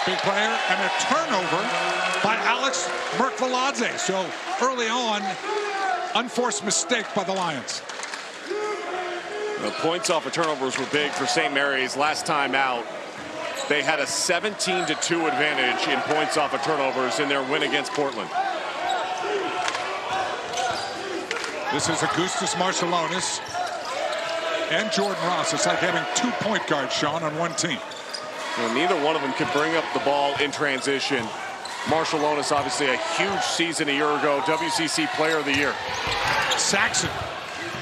Big player, and a turnover by Alex Merkvaladze. So early on, unforced mistake by the Lions. The points off of turnovers were big for St. Mary's last time out. They had a 17-2 advantage in points off of turnovers in their win against Portland. This is Augustus Marciulionis and Jordan Ross. It's like having 2 point guards, Sean, on one team. Well, neither one of them could bring up the ball in transition. Marciulionis, obviously a huge season a year ago, WCC Player of the Year. Saxon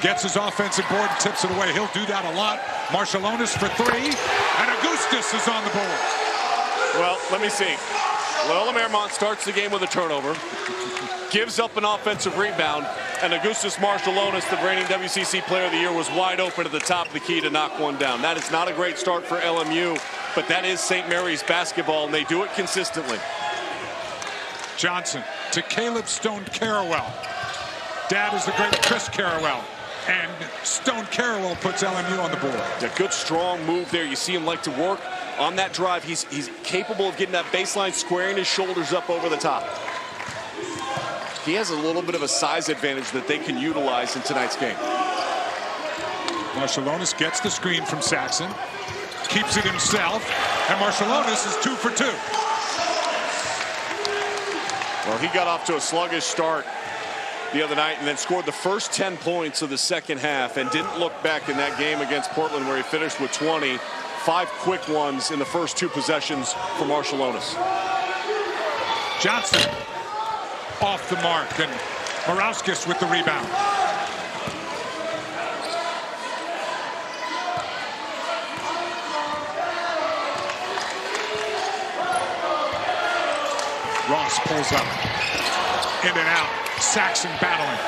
gets his offensive board and tips it away. He'll do that a lot. Marciulionis for 3, and Augustus is on the board. Well, let me see. Loyola Marymount starts the game with a turnover, gives up an offensive rebound, and Augustus Marciulionis, the reigning WCC Player of the Year, was wide open at the top of the key to knock one down. That is not a great start for LMU, but that is St. Mary's basketball, and they do it consistently. Johnson to Caleb Stone Carrawell. Dad is the great Chris Carrawell. And Stone Carrawell puts LMU on the board. A good, strong move there. You see him like to work on that drive. He's capable of getting that baseline, squaring his shoulders up over the top. He has a little bit of a size advantage that they can utilize in tonight's game. Marciulionis gets the screen from Saxon, keeps it himself, and Marciulionis is 2 for 2. Well, he got off to a sluggish start the other night and then scored the first 10 points of the second half and didn't look back in that game against Portland where he finished with 20. 5 quick ones in the first 2 possessions for Marciulionis. Johnson off the mark, and Morauskas with the rebound. Ross pulls up, in and out. Saxon battling.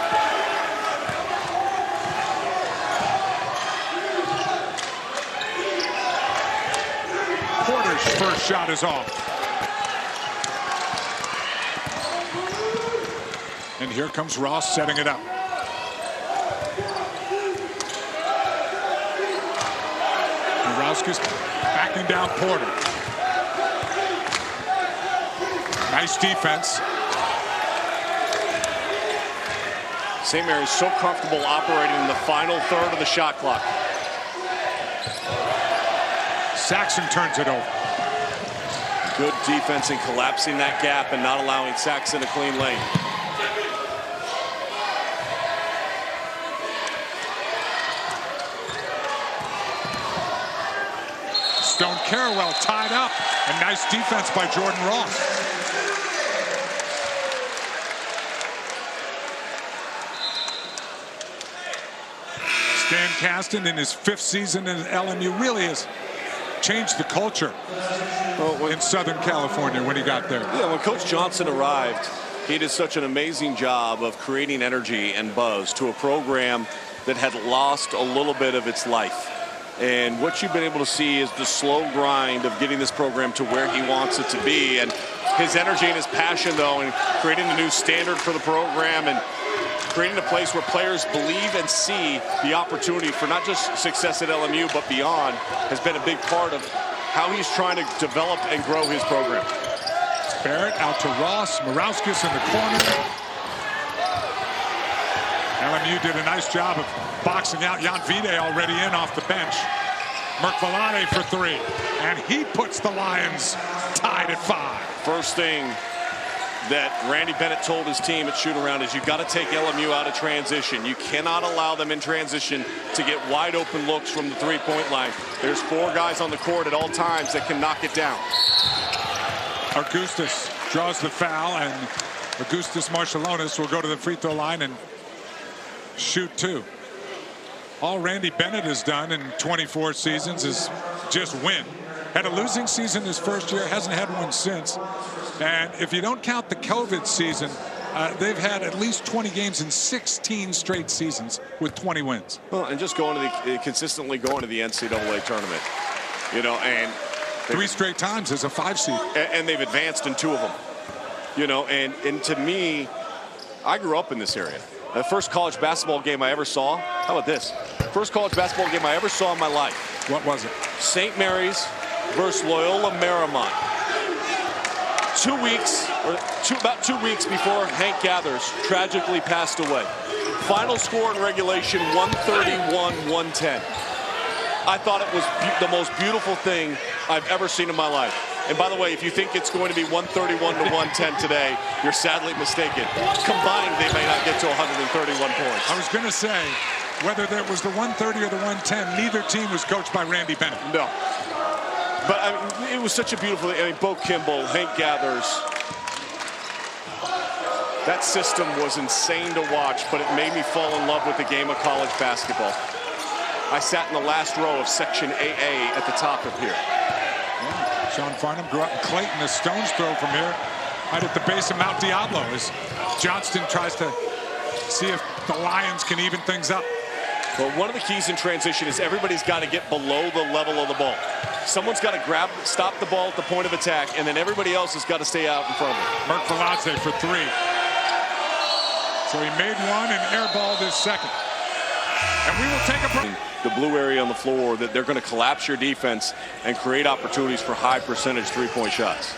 Porter's first shot is off. And here comes Ross setting it up. Morauskas backing down Porter. Nice defense. St. Mary's so comfortable operating in the final third of the shot clock. Saxon turns it over. Good defense in collapsing that gap and not allowing Saxon a clean lane. Stone Carrawell tied up, and nice defense by Jordan Ross. Dan Caston, in his 5th season in LMU, really has changed the culture in Southern California when he got there. Yeah, when Coach Johnson arrived, he did such an amazing job of creating energy and buzz to a program that had lost a little bit of its life. And what you've been able to see is the slow grind of getting this program to where he wants it to be. And his energy and his passion, though, and creating a new standard for the program and creating a place where players believe and see the opportunity for not just success at LMU, but beyond, has been a big part of how he's trying to develop and grow his program. Barrett out to Ross, Morauskas in the corner. LMU did a nice job of boxing out Jan Vide already in off the bench. Merkvaladze for 3, and he puts the Lions tied at 5. First thing that Randy Bennett told his team at shoot-around is you've got to take LMU out of transition. You cannot allow them in transition to get wide open looks from the 3-point line. There's 4 guys on the court at all times that can knock it down. Augustus draws the foul, and Augustus Marciulionis will go to the free throw line and shoot 2. All Randy Bennett has done in 24 seasons is just win. Had a losing season his first year, hasn't had one since. And if you don't count the COVID season, they've had at least 20 games in 16 straight seasons with 20 wins. Well, and just going to consistently going to the NCAA tournament, you know, and 3 straight times as a 5 seed. And they've advanced in 2 of them, you know, and to me, I grew up in this area. The first college basketball game I ever saw, how about this? First college basketball game I ever saw in my life. What was it? St. Mary's versus Loyola Marymount. about 2 weeks before Hank Gathers tragically passed away. Final score in regulation, 131-110. I thought it was the most beautiful thing I've ever seen in my life. And by the way, if you think it's going to be 131-110 today, you're sadly mistaken. Combined, they may not get to 131 points. I was going to say, whether that was the 130 or the 110, neither team was coached by Randy Bennett. No. But I mean, it was such a beautiful thing. I mean, Bo Kimball, Hank Gathers. That system was insane to watch, but it made me fall in love with the game of college basketball. I sat in the last row of Section AA at the top of here. Yeah. Sean Farnham grew up in Clayton, a stone's throw from here, right at the base of Mount Diablo, as Johnston tries to see if the Lions can even things up. Well, one of the keys in transition is everybody's got to get below the level of the ball. Someone's got to stop the ball at the point of attack, and then everybody else has got to stay out in front of it. Merkviladze for three. So he made one and airballed his second. And we will take a break. The blue area on the floor, that they're going to collapse your defense and create opportunities for high percentage three-point shots.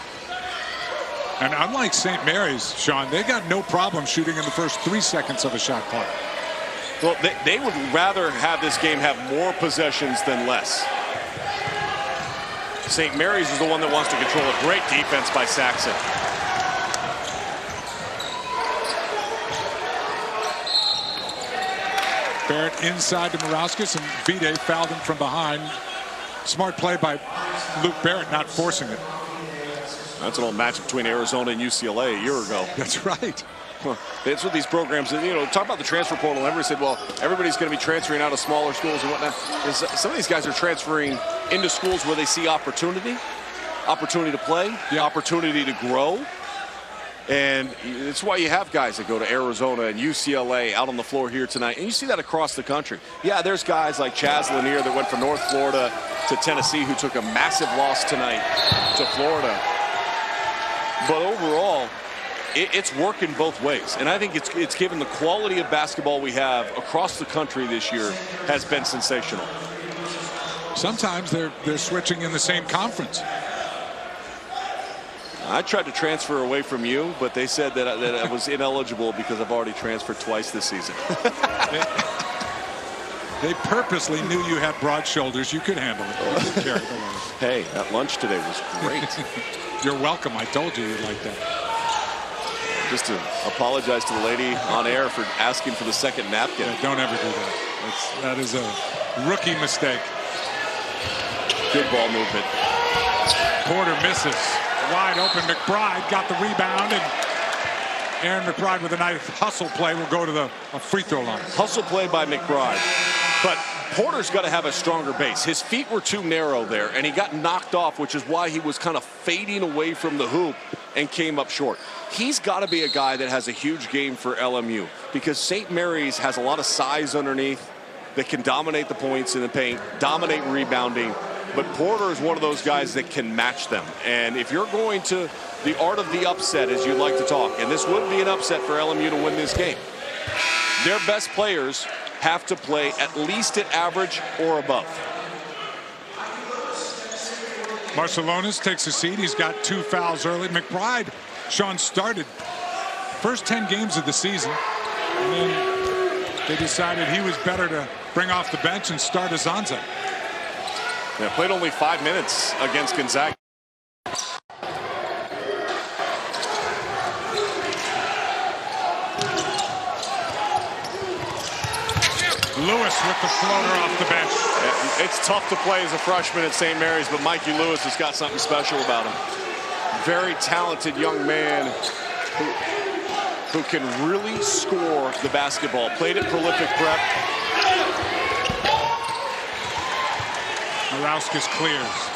And unlike St. Mary's, Sean, they got no problem shooting in the first 3 seconds of a shot clock. Well, they would rather have this game have more possessions than less. St. Mary's is the one that wants to control it. Great defense by Saxon. Barrett inside to Morauskas, and Vide fouled him from behind. Smart play by Luke Barrett, not forcing it. That's an old match between Arizona and UCLA a year ago. That's right. That's what these programs, talk about the transfer portal. Everybody said, well, everybody's going to be transferring out of smaller schools and whatnot. Some of these guys are transferring into schools where they see opportunity to play, the opportunity to grow. And it's why you have guys that go to Arizona and UCLA out on the floor here tonight. And you see that across the country. Yeah, there's guys like Chaz Lanier that went from North Florida to Tennessee who took a massive loss tonight to Florida. But overall, it's working both ways. And I think it's given the quality of basketball we have across the country this year has been sensational. Sometimes they're switching in the same conference. I tried to transfer away from you, but they said that I was ineligible because I've already transferred twice this season. They purposely knew you had broad shoulders. You could handle it. You could carry the load. Hey, that lunch today was great. You're welcome. I told you you'd like that. Just to apologize to the lady on air for asking for the second napkin. Yeah, don't ever do that. That is a rookie mistake. Good ball movement. Porter misses. Wide open. McBride got the rebound, and Aaron McBride with a nice hustle play will go to the free throw line. Hustle play by McBride. But Porter's got to have a stronger base. His feet were too narrow there, and he got knocked off, which is why he was kind of fading away from the hoop and came up short. He's got to be a guy that has a huge game for LMU, because St. Mary's has a lot of size underneath that can dominate the points in the paint, dominate rebounding. But Porter is one of those guys that can match them. And if you're going to the art of the upset, as you like to talk, and this would be an upset for LMU to win this game, their best players have to play at least at average or above. Marciulionis takes a seat. He's got 2 fouls early. McBride, Sean, started first 10 games of the season, and then they decided he was better to bring off the bench and start Azanza. Yeah, played only 5 minutes against Gonzaga. Lewis with the floater off the bench. Yeah, it's tough to play as a freshman at St. Mary's, but Mikey Lewis has got something special about him. Very talented young man who can really score the basketball. Played at Prolific Prep. Morauskas clears.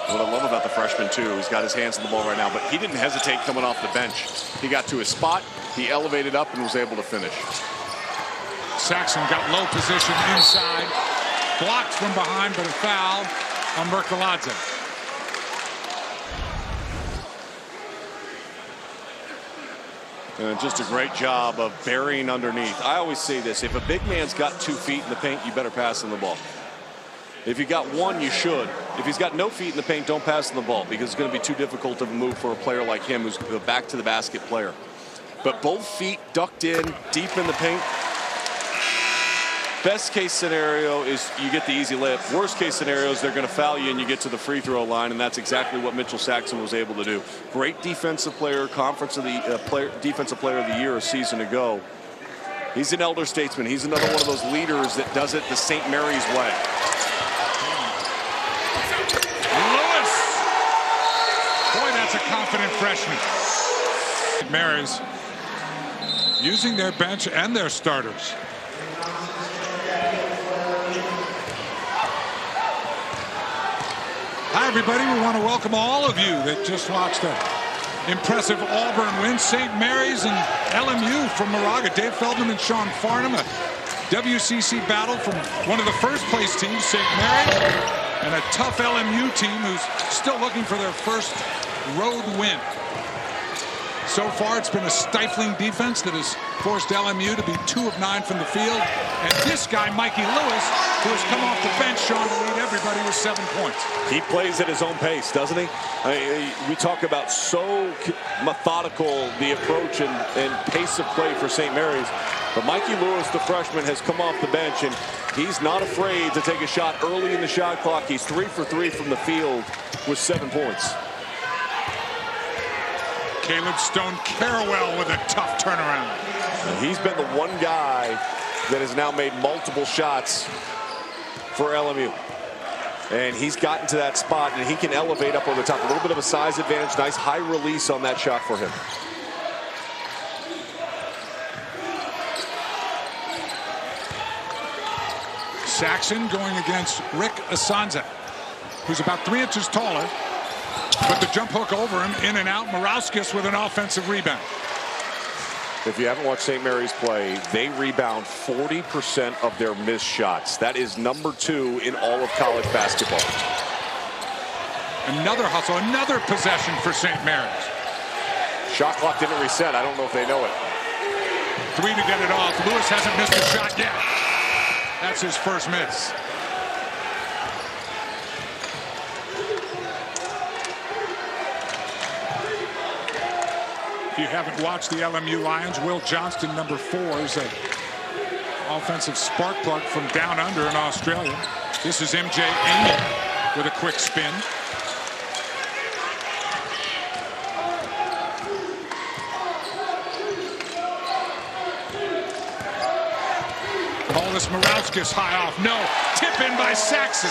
What I love about the freshman, too, he's got his hands on the ball right now, but he didn't hesitate coming off the bench. He got to his spot, he elevated up, and was able to finish. Saxon got low position inside. Blocked from behind, but a foul on Merkviladze. And just a great job of burying underneath. I always say this, if a big man's got 2 feet in the paint, you better pass him the ball. If you got 1, you should. If he's got no feet in the paint, don't pass him the ball, because it's going to be too difficult of a move for a player like him who's a back to the basket player. But both feet ducked in, deep in the paint. Best case scenario is you get the easy layup. Worst case scenario is they're going to foul you and you get to the free throw line, and that's exactly what Mitchell Saxon was able to do. Great defensive player, conference of the defensive player of the year a season ago. He's an elder statesman. He's another one of those leaders that does it the St. Mary's way. Lewis! Boy, that's a confident freshman. Mary's using their bench and their starters. Hi, everybody. We want to welcome all of you that just watched an impressive Auburn win. St. Mary's and LMU from Moraga. Dave Feldman and Sean Farnham. A WCC battle from one of the first-place teams, St. Mary's, and a tough LMU team who's still looking for their first road win. So far, it's been a stifling defense that has forced LMU to be 2 of 9 from the field. And this guy, Mikey Lewis, who has come off the bench, Sean, to lead everybody with 7 points. He plays at his own pace, doesn't he? We talk about so methodical the approach and pace of play for St. Mary's. But Mikey Lewis, the freshman, has come off the bench, and he's not afraid to take a shot early in the shot clock. He's 3 for 3 from the field with 7 points. Caleb Stone-Carawell with a tough turnaround. And he's been the one guy that has now made multiple shots for LMU. And he's gotten to that spot, and he can elevate up over the top. A little bit of a size advantage. Nice high release on that shot for him. Saxon going against Rick Asanza, who's about 3 inches taller. But the jump hook over him, in and out. Morauskas with an offensive rebound. If you haven't watched St. Mary's play, they rebound 40% of their missed shots. That is number 2 in all of college basketball. Another hustle, another possession for St. Mary's. Shot clock didn't reset. I don't know if they know it. 3 to get it off. Lewis hasn't missed a shot yet. That's his first miss. If you haven't watched the LMU Lions, Will Johnston, number 4, is an offensive spark plug from down under in Australia. This is MJ Amy with a quick spin. Paulus Morauskas high off. No. Tip in by Saxon.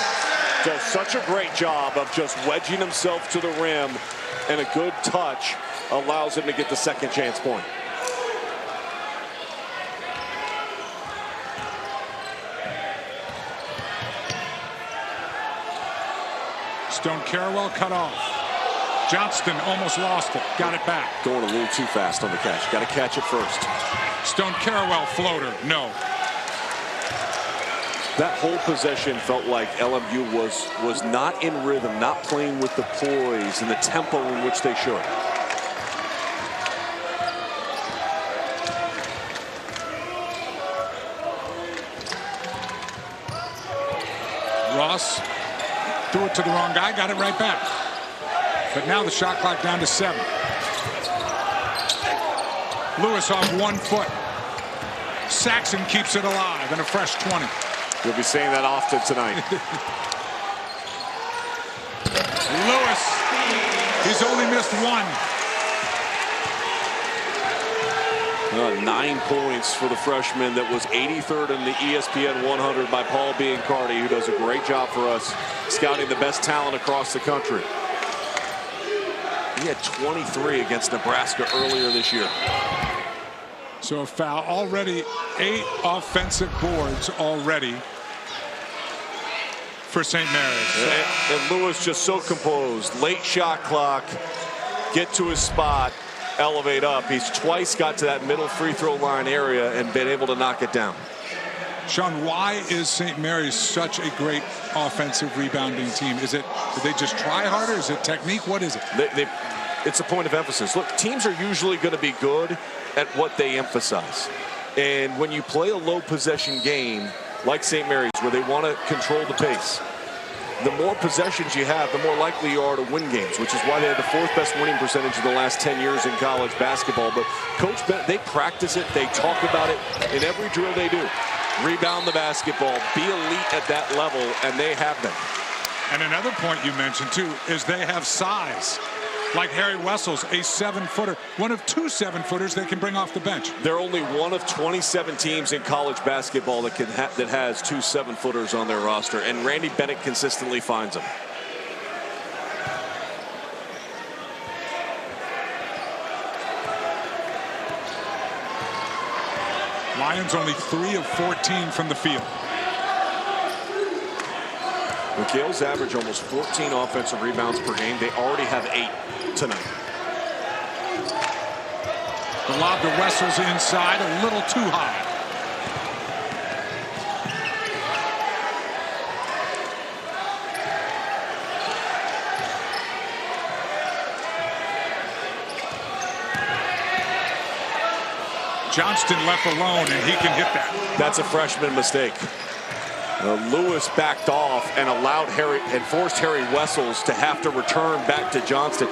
Does such a great job of just wedging himself to the rim, and a good touch allows him to get the second chance point. Stone-Carawell cut off. Johnston almost lost it. Got it back. Going a little too fast on the catch. Got to catch it first. Stone-Carawell floater. No. That whole possession felt like LMU was not in rhythm, not playing with the poise and the tempo in which they should. Ross threw it to the wrong guy, got it right back. But now the shot clock down to 7. Lewis off 1 foot. Saxon keeps it alive and a fresh 20. You'll be saying that often tonight. Lewis, he's only missed 1. 9 points for the freshman that was 83rd in the ESPN 100 by Paul Biancardi, who does a great job for us scouting the best talent across the country. He had 23 against Nebraska earlier this year. So a foul already, 8 offensive boards already for St. Mary's. And Lewis just so composed. Late shot clock, get to his spot, elevate up. He's twice got to that middle free throw line area and been able to knock it down. Sean, why is St. Mary's such a great offensive rebounding team? Is it, did they just try harder? Is it technique? What is it? It's a point of emphasis. Look, teams are usually going to be good at what they emphasize. And when you play a low possession game like St. Mary's, where they want to control the pace, the more possessions you have, the more likely you are to win games, which is why they had the 4th best winning percentage in the last 10 years in college basketball. But Coach Bennett, they practice it, they talk about it in every drill they do. Rebound the basketball, be elite at that level, and they have them. And another point you mentioned, too, is they have size. Like Harry Wessels, a 7-footer, one of 2 7-footers they can bring off the bench. They're only one of 27 teams in college basketball that has 2 7-footers on their roster, and Randy Bennett consistently finds them. Lions only 3 of 14 from the field. The Gaels average almost 14 offensive rebounds per game. They already have 8 tonight. The lob to Wessels inside, a little too high. Johnston left alone, and he can hit that. That's a freshman mistake. Lewis backed off and forced Harry Wessels to have to return back to Johnston.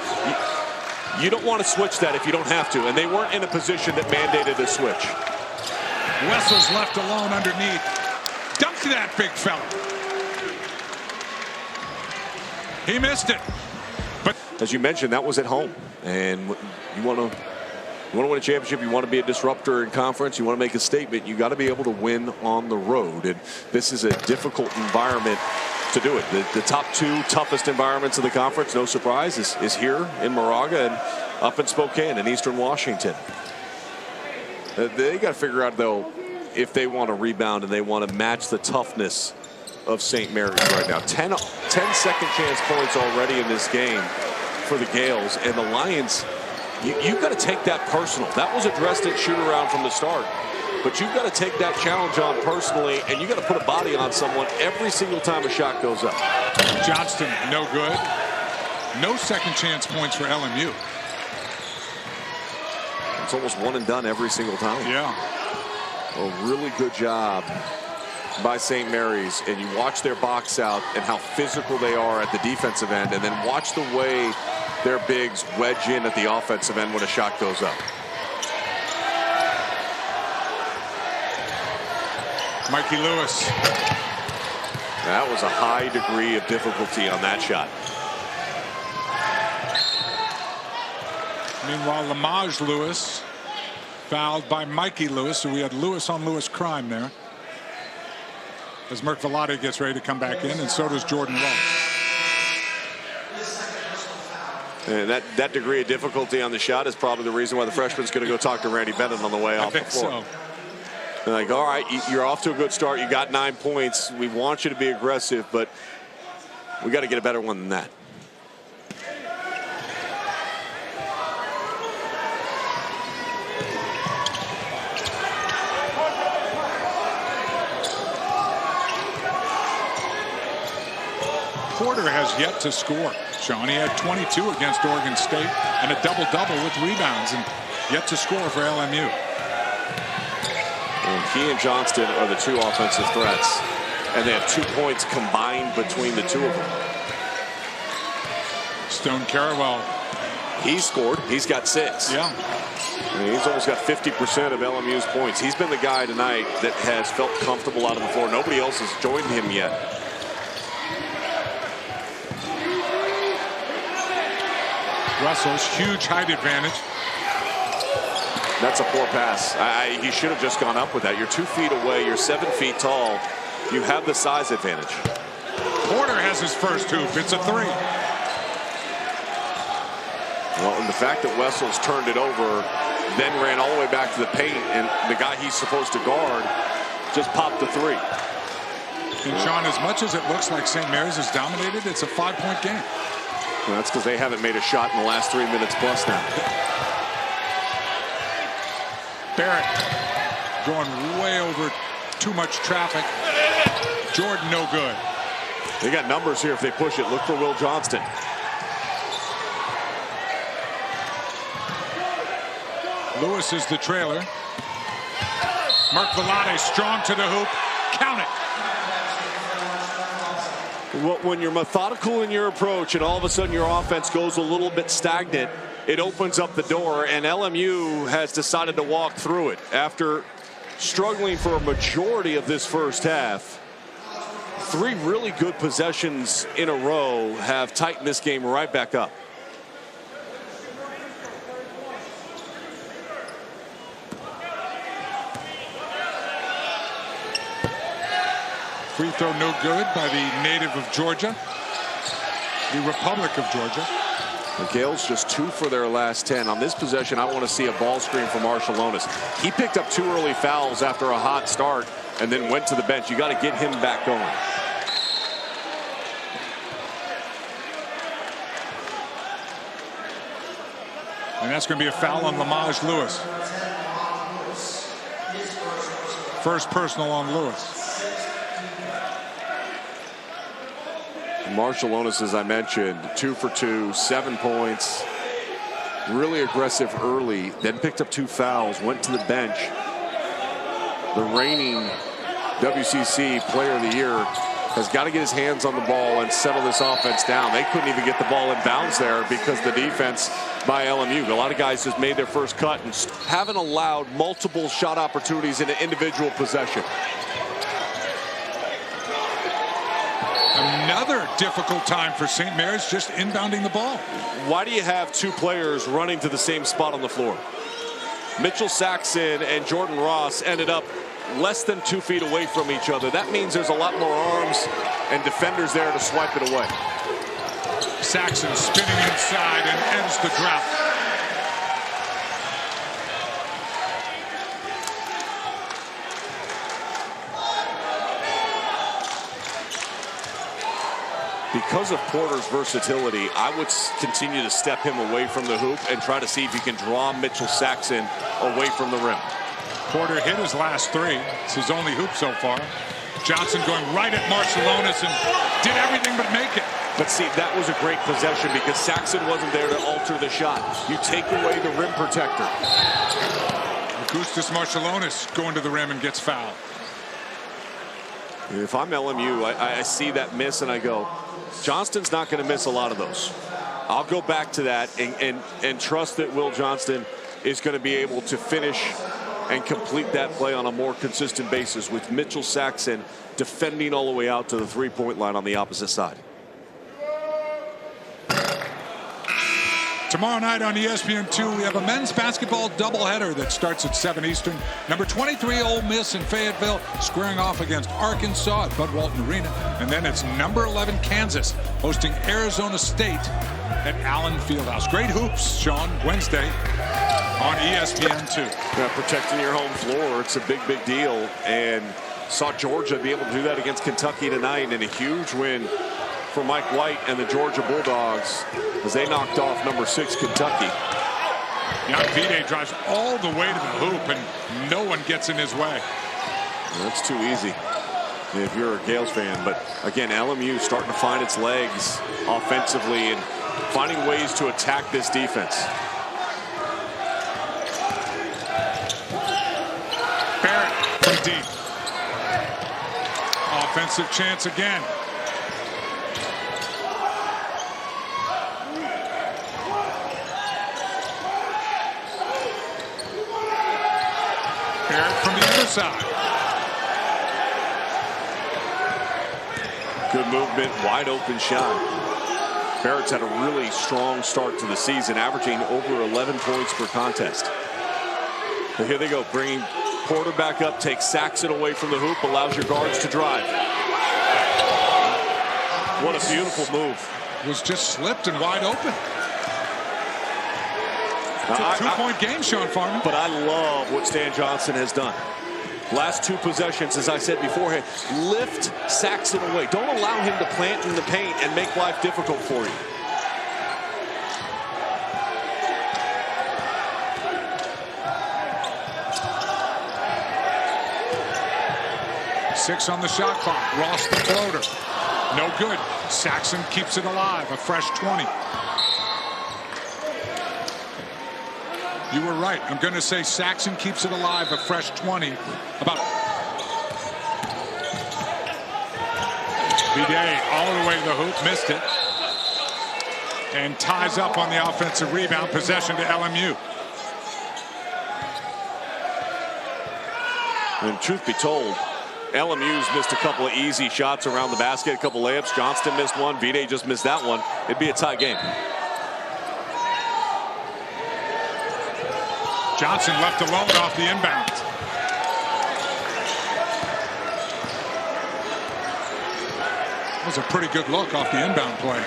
You don't want to switch that if you don't have to, and they weren't in a position that mandated a switch. Wessels left alone underneath. Dunked that big fella. He missed it. But as you mentioned, that was at home, and you want to win a championship, you want to be a disruptor in conference, you want to make a statement, you got to be able to win on the road. And this is a difficult environment to do it. The top 2 toughest environments of the conference, no surprise, is here in Moraga and up in Spokane in Eastern Washington. They got to figure out, though, if they want to rebound and they want to match the toughness of St. Mary's right now. 10 second chance points already in this game for the Gaels, and the Lions, you've got to take that personal. That was addressed at shoot-around from the start. But you've got to take that challenge on personally, and you've got to put a body on someone every single time a shot goes up. Johnston, no good. No second chance points for LMU. It's almost one and done every single time. Yeah. A really good job by St. Mary's, and you watch their box out and how physical they are at the defensive end, and then watch the way their bigs wedge in at the offensive end when a shot goes up. Mikey Lewis. That was a high degree of difficulty on that shot. Meanwhile, Lamage Lewis fouled by Mikey Lewis, so we had Lewis on Lewis crime there. As Merck Velade gets ready to come back in, and so does Jordan Wells. And that degree of difficulty on the shot is probably the reason why the freshman's going to go talk to Randy Bennett on the way off the floor. I think so. They're like, all right, you're off to a good start. You got 9 points. We want you to be aggressive, but we got to get a better one than that. Porter has yet to score. Sean, he had 22 against Oregon State and a double-double with rebounds, and yet to score for LMU. And he and Johnston are the 2 offensive threats, and they have 2 points combined between the 2 of them. Stone Carawell. He scored. He's got 6. Yeah. I mean, he's almost got 50% of LMU's points. He's been the guy tonight that has felt comfortable out on the floor. Nobody else has joined him yet. Russell's huge height advantage. That's a poor pass. He should have just gone up with that. You're 2 feet away. You're 7 feet tall. You have the size advantage. Porter has his first hoop. It's a 3. Well, and the fact that Wessels turned it over, then ran all the way back to the paint, and the guy he's supposed to guard just popped the 3. And Sean, as much as it looks like St. Mary's is dominated, it's a 5-point game. Well, that's because they haven't made a shot in the last 3 minutes plus now. Barrett going way over too much traffic. Jordan no good. They got numbers here if they push it. Look for Will Johnston. Lewis is the trailer. Merkvelade strong to the hoop. Count it. When you're methodical in your approach and all of a sudden your offense goes a little bit stagnant, it opens up the door, and LMU has decided to walk through it. After struggling for a majority of this first half, 3 really good possessions in a row have tightened this game right back up. Free throw no good by the native of Georgia, the Republic of Georgia. The Gaels just 2 for their last 10. On this possession, I want to see a ball screen from Marshallonis. He picked up 2 early fouls after a hot start and then went to the bench. You got to get him back going. And that's going to be a foul on Lamage Lewis. First personal on Lewis. Marshallonis, as I mentioned, 2 for 2, 7 points. Really aggressive early, then picked up 2 fouls, went to the bench. The reigning WCC Player of the Year has got to get his hands on the ball and settle this offense down. They couldn't even get the ball in bounds there because the defense by LMU. A lot of guys just made their first cut and haven't allowed multiple shot opportunities in an individual possession. Another difficult time for St. Mary's just inbounding the ball. Why do you have 2 players running to the same spot on the floor? Mitchell Saxon and Jordan Ross ended up less than 2 feet away from each other. That means there's a lot more arms and defenders there to swipe it away. Saxon spinning inside and ends the drought. Because of Porter's versatility, I would continue to step him away from the hoop and try to see if you can draw Mitchell Saxon away from the rim. Porter hit his last 3. It's his only hoop so far. Johnson going right at Marshallonis and did everything but make it. But see, that was a great possession because Saxon wasn't there to alter the shot. You take away the rim protector. Augustus Marshallonis going to the rim and gets fouled. If I'm LMU, I see that miss and I go, Johnston's not going to miss a lot of those. I'll go back to that and trust that Will Johnston is going to be able to finish and complete that play on a more consistent basis with Mitchell Saxon defending all the way out to the 3-point line on the opposite side. Tomorrow night on ESPN2, we have a men's basketball doubleheader that starts at 7 Eastern. Number 23, Ole Miss in Fayetteville, squaring off against Arkansas at Bud Walton Arena. And then it's number 11, Kansas, hosting Arizona State at Allen Fieldhouse. Great hoops, Sean, Wednesday on ESPN2. Yeah, protecting your home floor, it's a big, big deal. And saw Georgia be able to do that against Kentucky tonight, and a huge win for Mike White and the Georgia Bulldogs as they knocked off number 6 Kentucky. Young Vide drives all the way to the hoop and no one gets in his way. That's too easy if you're a Gaels fan. But again, LMU starting to find its legs offensively and finding ways to attack this defense. Barrett from deep. Offensive chance again. Barrett from the other side. Good movement, wide open shot. Barrett's had a really strong start to the season, averaging over 11 points per contest. But here they go, bringing Porter back up, takes Saxon away from the hoop, allows your guards to drive. What a beautiful move. Was just slipped and wide open. It's a 2-point game, Sean Farman. But I love what Stan Johnson has done. Last 2 possessions, as I said beforehand, lift Saxon away. Don't allow him to plant in the paint and make life difficult for you. Six on the shot clock. Ross the floater. No good. Saxon keeps it alive. A fresh 20. You were right. I'm going to say Saxon keeps it alive, a fresh 20. About Bidet all the way to the hoop, missed it. And ties up on the offensive rebound, possession to LMU. And truth be told, LMU's missed a couple of easy shots around the basket, a couple layups. Johnston missed one. Bidet just missed that one. It'd be a tie game. Johnson left alone off the inbound. That was a pretty good look off the inbound play.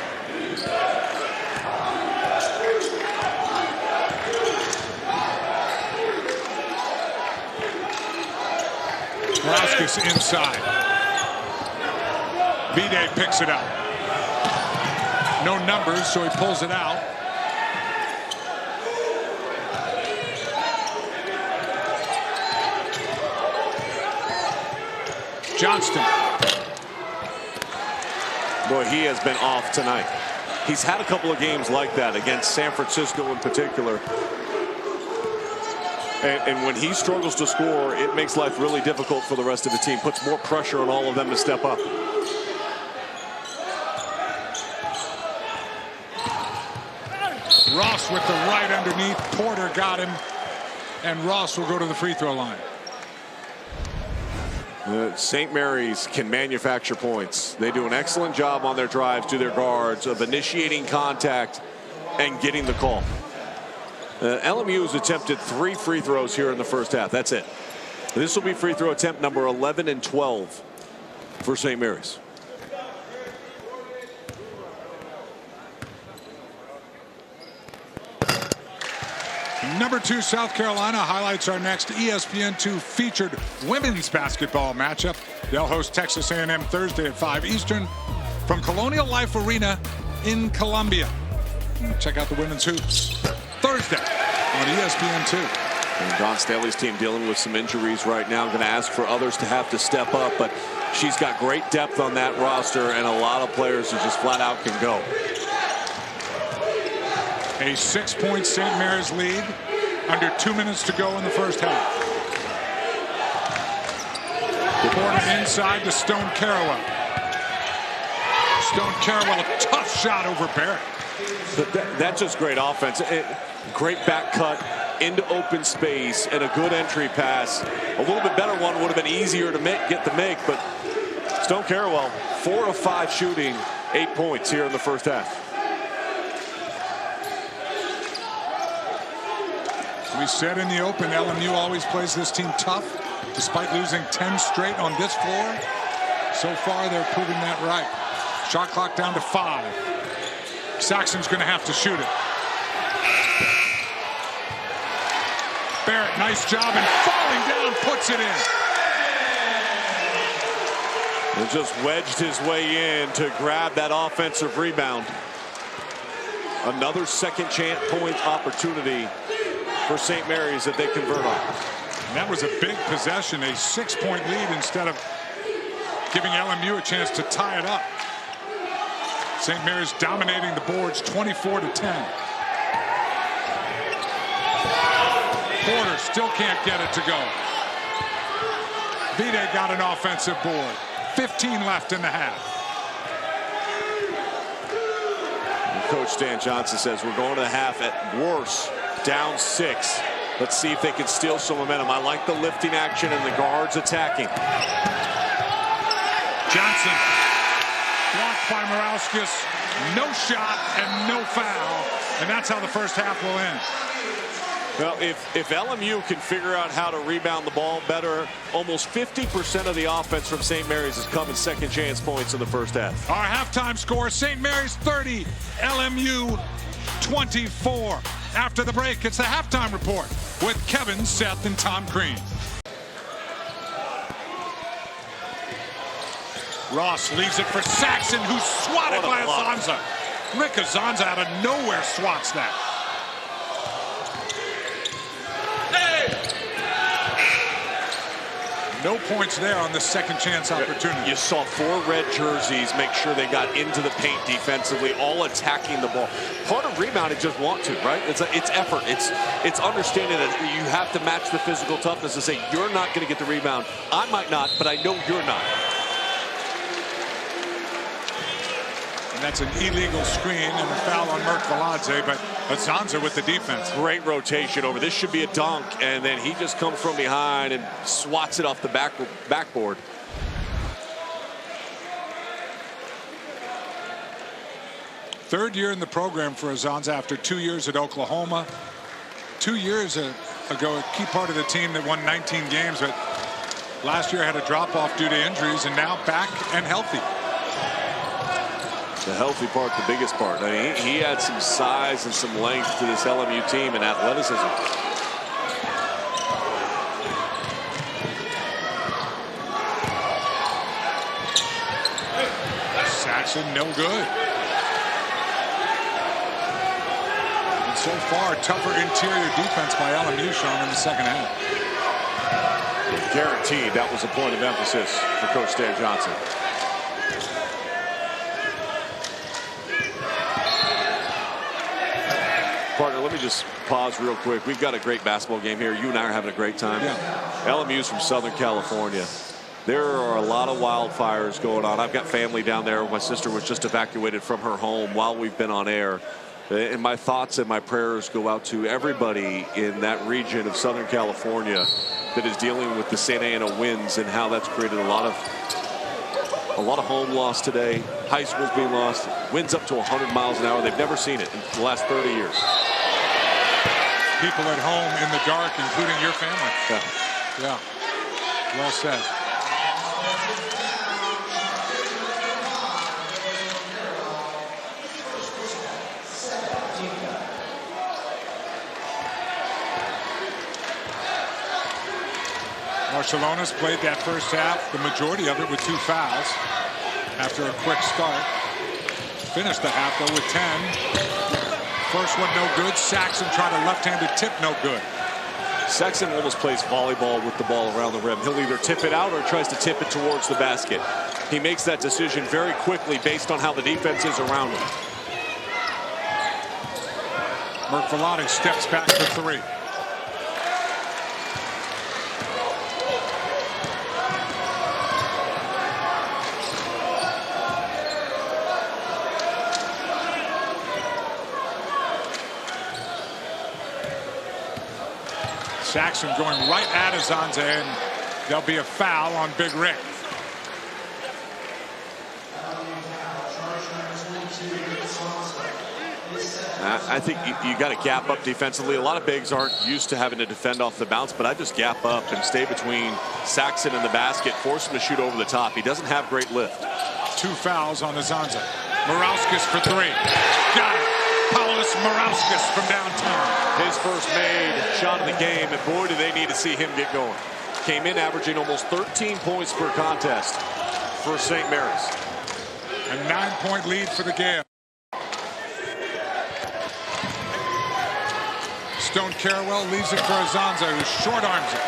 Raskis inside. Bidet picks it up. No numbers, so he pulls it out. Johnston. Boy, he has been off tonight. He's had a couple of games like that against San Francisco in particular. And when he struggles to score, it makes life really difficult for the rest of the team. Puts more pressure on all of them to step up. Ross with the right underneath. Porter got him. And Ross will go to the free throw line. St. Mary's can manufacture points. They do an excellent job on their drives to their guards of initiating contact and getting the call. LMU has attempted 3 free throws here in the first half. That's it. This will be free throw attempt number 11 and 12 for St. Mary's. Number 2, South Carolina highlights our next ESPN2 featured women's basketball matchup. They'll host Texas A&M Thursday at 5 Eastern from Colonial Life Arena in Columbia. Check out the women's hoops Thursday on ESPN2. And Don Staley's team dealing with some injuries right now. Going to ask for others to have to step up, but she's got great depth on that roster and a lot of players who just flat out can go. A 6-point St. Mary's lead. Under 2 minutes to go in the first half. Porter inside to Stone Carawell. Stone Carawell, a tough shot over Barrett. But that's just great offense. Great back cut into open space and a good entry pass. A little bit better one would have been easier to get the make, but Stone Carawell, 4 of 5 shooting, 8 points here in the first half. We said in the open, LMU always plays this team tough, despite losing 10 straight on this floor. So far, they're proving that right. Shot clock down to 5. Saxon's going to have to shoot it. Barrett, nice job, and falling down, puts it in. And just wedged his way in to grab that offensive rebound. Another second chance point opportunity for St. Mary's that they convert on. And that was a big possession, a 6-point lead instead of giving LMU a chance to tie it up. St. Mary's dominating the boards 24-10. Porter still can't get it to go. Bidet got an offensive board. 15 left in the half. And Coach Stan Johnson says we're going to the half at worst down 6. Let's see if they can steal some momentum. I like the lifting action and the guards attacking. Johnson blocked by Morauskas. No shot and no foul. And that's how the first half will end. Well, if LMU can figure out how to rebound the ball better, almost 50% of the offense from St. Mary's has come in second chance points in the first half. Our halftime score, St. Mary's 30, LMU 24. After the break, it's the halftime report with Kevin, Seth, and Tom Crean. Ross leaves it for Saxon, who's swatted by Azanza. Rick Azanza out of nowhere swats that. No points there on the second chance opportunity. You saw 4 red jerseys make sure they got into the paint defensively, all attacking the ball. Part of rebounding just want to, right? It's effort. It's understanding that you have to match the physical toughness to say, you're not going to get the rebound. I might not, but I know you're not. And that's an illegal screen and a foul on Merk Veladze, but Azanza with the defense. Great rotation over. This should be a dunk, and then he just comes from behind and swats it off the backboard. Third year in the program for Azanza after 2 years at Oklahoma. 2 years ago, a key part of the team that won 19 games, but last year had a drop-off due to injuries, and now back and healthy. The healthy part, the biggest part. I mean, he had some size and some length to this LMU team and athleticism. Saxon, no good. And so far, tougher interior defense by LMU shown in the second half. Guaranteed that was a point of emphasis for Coach Dan Johnson. Partner, let me just pause real quick. We've got a great basketball game here. You and I are having a great time. Yeah. LMU's from Southern California. There are a lot of wildfires going on. I've got family down there. My sister was just evacuated from her home while we've been on air. And my thoughts and my prayers go out to everybody in that region of Southern California that is dealing with the Santa Ana winds and how that's created a lot of home loss today. High schools being lost. Winds up to 100 miles an hour. They've never seen it in the last 30 years. People at home in the dark, including your family. Yeah. Yeah. Well said. Marciulionis played that first half, the majority of it with 2 fouls after a quick start. Finished the half though with 10. First one no good. Saxon tried a left-handed tip, no good. Saxon almost plays volleyball with the ball around the rim. He'll either tip it out or tries to tip it towards the basket. He makes that decision very quickly based on how the defense is around him. Merk Veladze steps back for 3. Saxon going right at Azanza, and there'll be a foul on Big Rick. I think you got to gap up defensively. A lot of bigs aren't used to having to defend off the bounce, but I just gap up and stay between Saxon and the basket, force him to shoot over the top. He doesn't have great lift. 2 fouls on Azanza. Morauskas for 3. Got it. Paulus Morauskas from downtown. His first made shot of the game, and boy, do they need to see him get going. Came in averaging almost 13 points per contest for St. Mary's. A 9-point lead for the Gaels. Stone Carrawell leaves it for Azanza, who short arms it.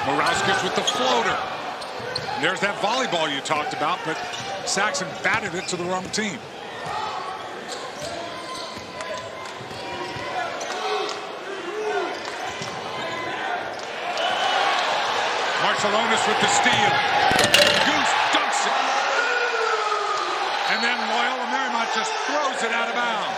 Morauskas with the floater. There's that volleyball you talked about, but Saxon batted it to the wrong team. Marciulionis with the steal. Goose dunks it. And then Loyola Marymount just throws it out of bounds.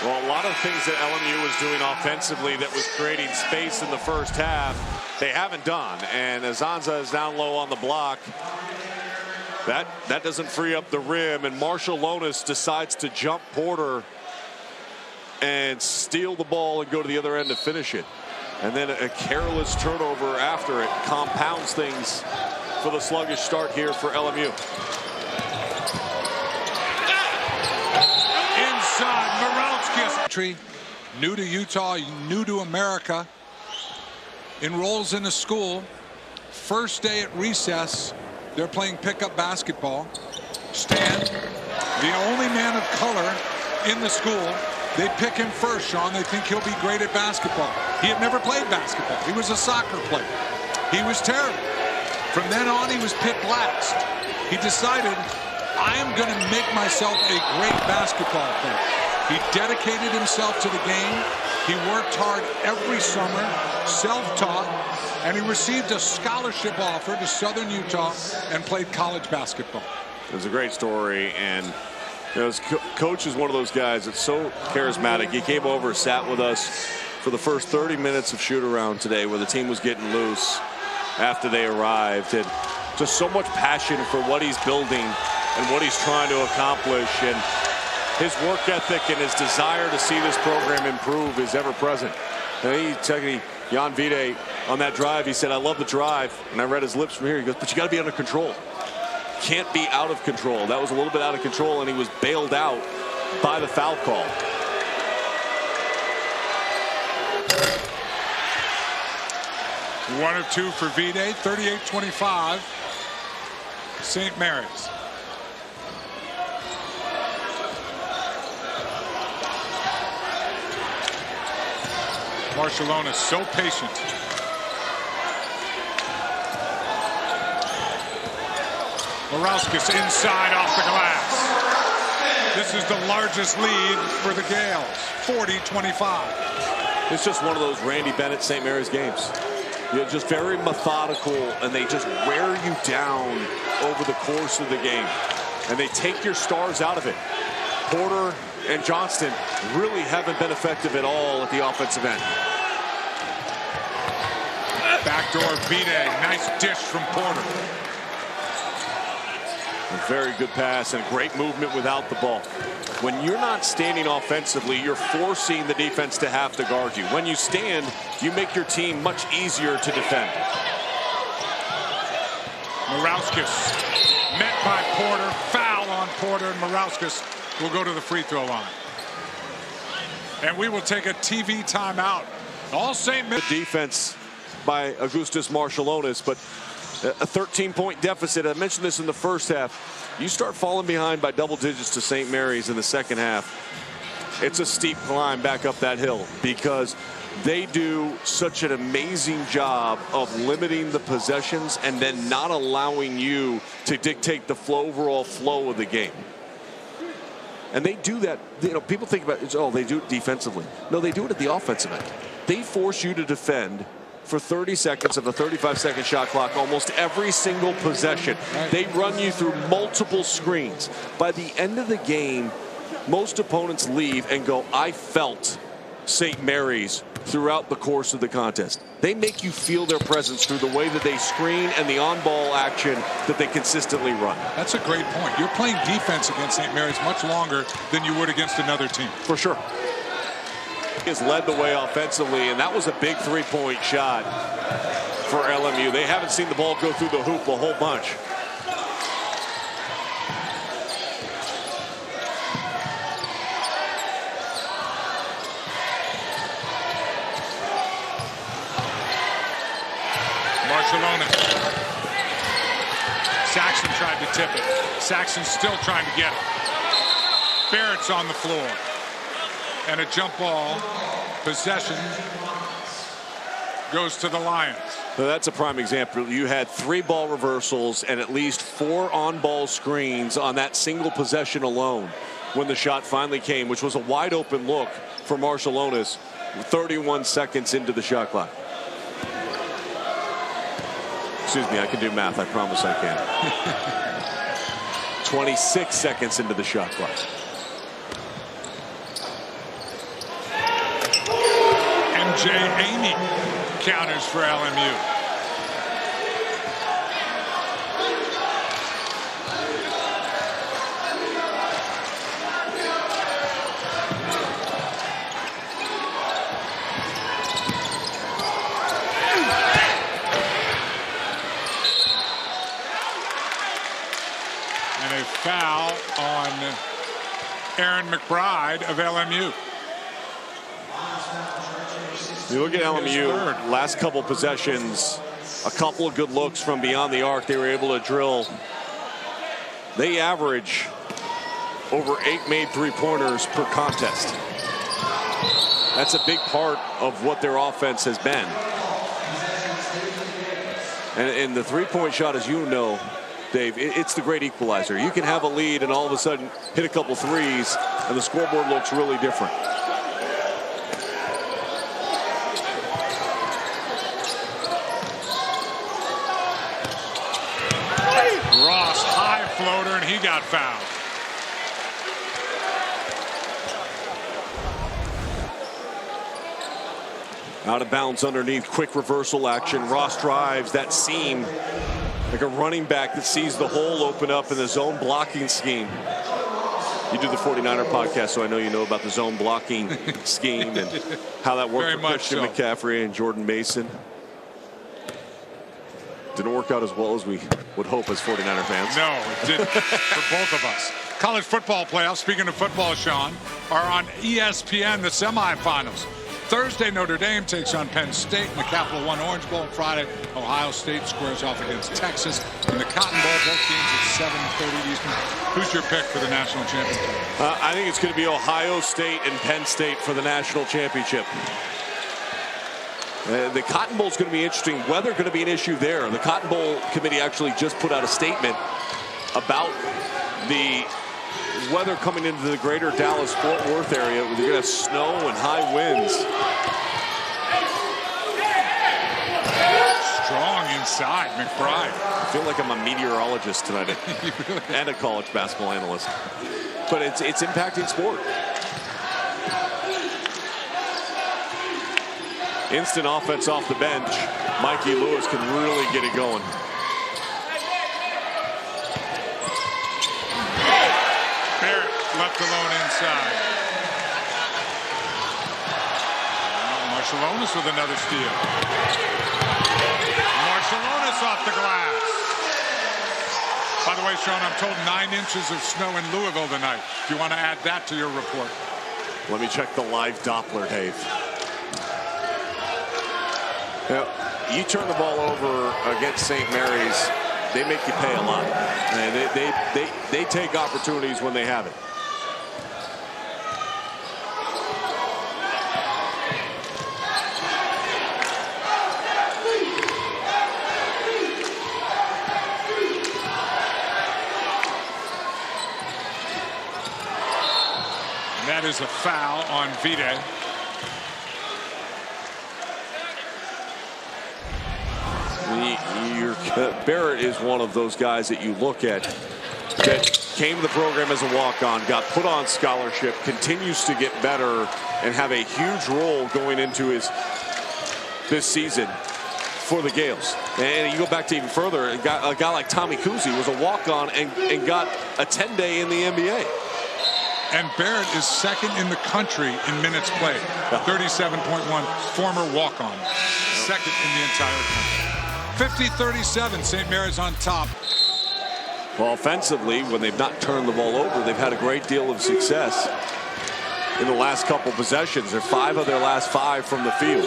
Well, a lot of things that LMU was doing offensively that was creating space in the first half, they haven't done. And Azanza is down low on the block. That doesn't free up the rim, and Marciulionis decides to jump Porter and steal the ball and go to the other end to finish it. And then a careless turnover after it compounds things for the sluggish start here for LMU. Inside, Morauskas. New to Utah, new to America. Enrolls in a school. First day at recess. They're playing pickup basketball. Stan, the only man of color in the school. They pick him first, Sean. They think he'll be great at basketball. He had never played basketball. He was a soccer player. He was terrible. From then on, he was picked last. He decided, I am going to make myself a great basketball player. He dedicated himself to the game. He worked hard every summer, self-taught, and he received a scholarship offer to Southern Utah and played college basketball. It was a great story, and his coach is one of those guys that's so charismatic. He came over, sat with us for the first 30 minutes of shoot-around today where the team was getting loose after they arrived. And just so much passion for what he's building and what he's trying to accomplish. And his work ethic and his desire to see this program improve is ever present. And Jan Vide, on that drive, he said, I love the drive. And I read his lips from here. He goes, but you got to be under control. Can't be out of control. That was a little bit out of control, and he was bailed out by the foul call. One of two for Vide, 38-25, St. Mary's. Barcelona so patient. Morauskas inside off the glass. This is the largest lead for the Gaels, 40-25. It's just one of those Randy Bennett St. Mary's games. You're just very methodical, and they just wear you down over the course of the game. And they take your stars out of it. Porter and Johnston really haven't been effective at all at the offensive end. Backdoor Vide, nice dish from Porter. A very good pass and great movement without the ball. When you're not standing offensively, you're forcing the defense to have to guard you. When you stand, you make your team much easier to defend. Morauskas met by Porter. Foul on Porter, and Morauskas will go to the free throw line. And we will take a TV timeout. All St. Mary's defense by Augustus Marciulionis, but a 13-point deficit. I mentioned this in the first half. You start falling behind by double digits to St. Mary's in the second half. It's a steep climb back up that hill because they do such an amazing job of limiting the possessions and then not allowing you to dictate the overall flow of the game. And they do that. You know, people think about it, oh, they do it defensively. No, they do it at the offensive end. They force you to defend for 30 seconds of a 35-second shot clock almost every single possession. They run you through multiple screens. By the end of the game, most opponents leave and go, I felt St. Mary's throughout the course of the contest. They make you feel their presence through the way that they screen and the on-ball action that they consistently run. That's a great point. You're playing defense against St. Mary's much longer than you would against another team. For sure. Has led the way offensively, and that was a big three-point shot for LMU. They haven't seen the ball go through the hoop a whole bunch. Barcelona. Saxon tried to tip it. Saxon's still trying to get it. Barrett's on the floor. And a jump ball possession goes to the Lions. So that's a prime example. You had 3 ball reversals and at least 4 on-ball screens on that single possession alone when the shot finally came, which was a wide open look for Marciulionis 31 seconds into the shot clock. Excuse me, I can do math. I promise I can. 26 seconds into the shot clock. MJ Amy counters for LMU. And a foul on Aaron McBride of LMU. You look at LMU, last couple possessions, a couple of good looks from beyond the arc they were able to drill. They average over 8 made three-pointers per contest. That's a big part of what their offense has been. And the three-point shot, as you know, Dave, it's the great equalizer. You can have a lead and all of a sudden hit a couple threes, and the scoreboard looks really different. Ross, high floater, and he got fouled. Out of bounds underneath, quick reversal action. Ross drives that seam like a running back that sees the hole open up in the zone blocking scheme. You do the 49er podcast, so I know you know about the zone blocking scheme and how that worked for Christian McCaffrey and Jordan Mason. Didn't work out as well as we would hope as 49er fans. No, it didn't for both of us. College football playoffs, speaking of football, Sean, are on ESPN, the semifinals. Thursday, Notre Dame takes on Penn State in the Capital One Orange Bowl. Friday, Ohio State squares off against Texas in the Cotton Bowl. Both games at 7:30 Eastern. Who's your pick for the national championship? I think it's going to be Ohio State and Penn State for the national championship. The Cotton Bowl is going to be interesting. Weather going to be an issue there. The Cotton Bowl committee actually just put out a statement about the weather coming into the greater Dallas-Fort Worth area. They're going to have snow and high winds. Strong inside, McBride. I feel like I'm a meteorologist tonight and a college basketball analyst. But it's impacting sport. Instant offense off the bench. Mikey Lewis can really get it going. Barrett left alone inside. Marshalonis with another steal. Marshalonis off the glass. By the way, Sean, I'm told 9 inches of snow in Louisville tonight. Do you want to add that to your report? Let me check the live Doppler, Dave. Now, you turn the ball over against St. Mary's, they make you pay a lot. And they take opportunities when they have it. And that is a foul on Vite. Barrett is one of those guys that you look at that came to the program as a walk-on, got put on scholarship, continues to get better, and have a huge role going into this season for the Gaels. And you go back to even further, a guy like Tommy Kuzi was a walk-on and got a 10-day in the NBA. And Barrett is second in the country in minutes played. 37.1, former walk-on. Second in the entire country. 50-37, St. Mary's on top. Well, offensively, when they've not turned the ball over, they've had a great deal of success in the last couple possessions. They're 5 of their last 5 from the field.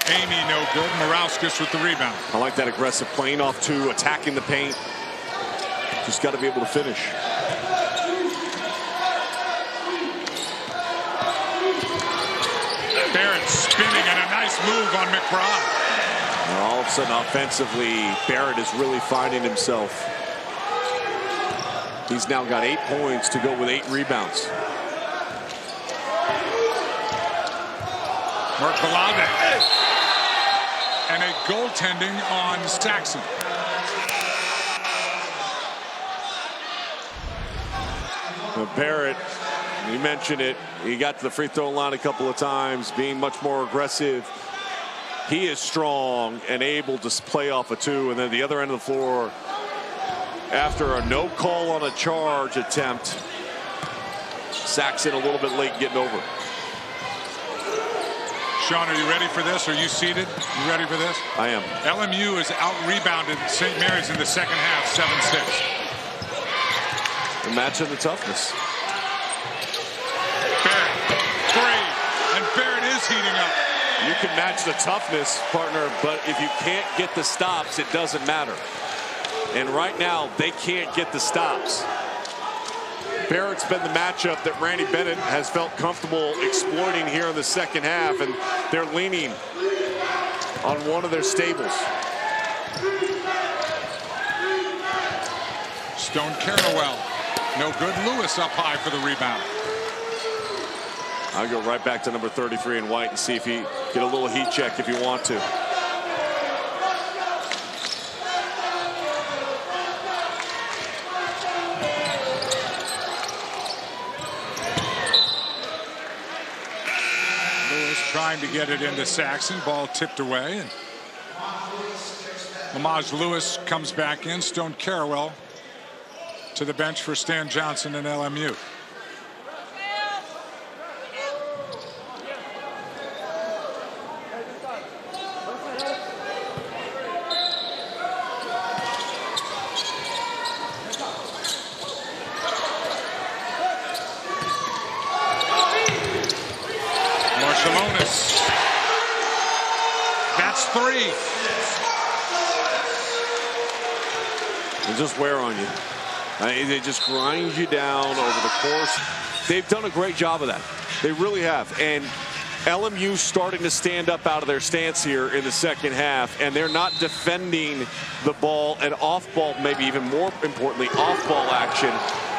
Amy no good. Morauskas with the rebound. I like that aggressive playing off 2, attacking the paint. Just got to be able to finish. Barrett spinning and a nice move on McBride. And all of a sudden, offensively, Barrett is really finding himself. He's now got 8 points to go with 8 rebounds. Mercolade. And a goaltending on Saxon. Barrett, you mentioned it. He got to the free throw line a couple of times, being much more aggressive. He is strong and able to play off a 2. And then the other end of the floor, after a no call on a charge attempt, Saxon a little bit late getting over. Sean, are you ready for this? Are you seated? You ready for this? I am. LMU has out-rebounded St. Mary's in the second half, 7-6. The match of the toughness. can match the toughness, partner, but if you can't get the stops, it doesn't matter. And right now, they can't get the stops. Barrett's been the matchup that Randy Bennett has felt comfortable exploiting here in the second half, and they're leaning on one of their stables. Stone Carawell. No good. Lewis up high for the rebound. I'll go right back to number 33 in white and see if he get a little heat check if you want to. Lewis trying to get it into Saxon. Ball tipped away. And Lamage Lewis comes back in. Stone Carawell to the bench for Stan Johnson and LMU. That's three. They just wear on you. They just grind you down over the course. They've done a great job of that. They really have. And LMU starting to stand up out of their stance here in the second half, and they're not defending the ball and off-ball, maybe even more importantly, off-ball action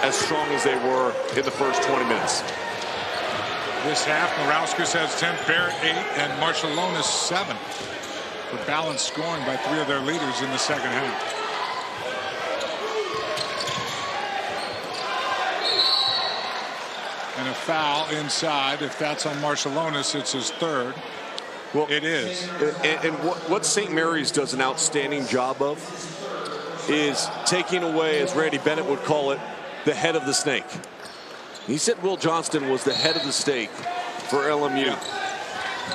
as strong as they were in the first 20 minutes. This half, Morauskas has 10, Barrett 8, and Marciulionis 7 for balanced scoring by 3 of their leaders in the second half. And a foul inside. If that's on Marciulionis, it's his third. Well, it is. And what St. Mary's does an outstanding job of is taking away, as Randy Bennett would call it, the head of the snake. He said Will Johnston was the head of the snake for LMU. Yeah.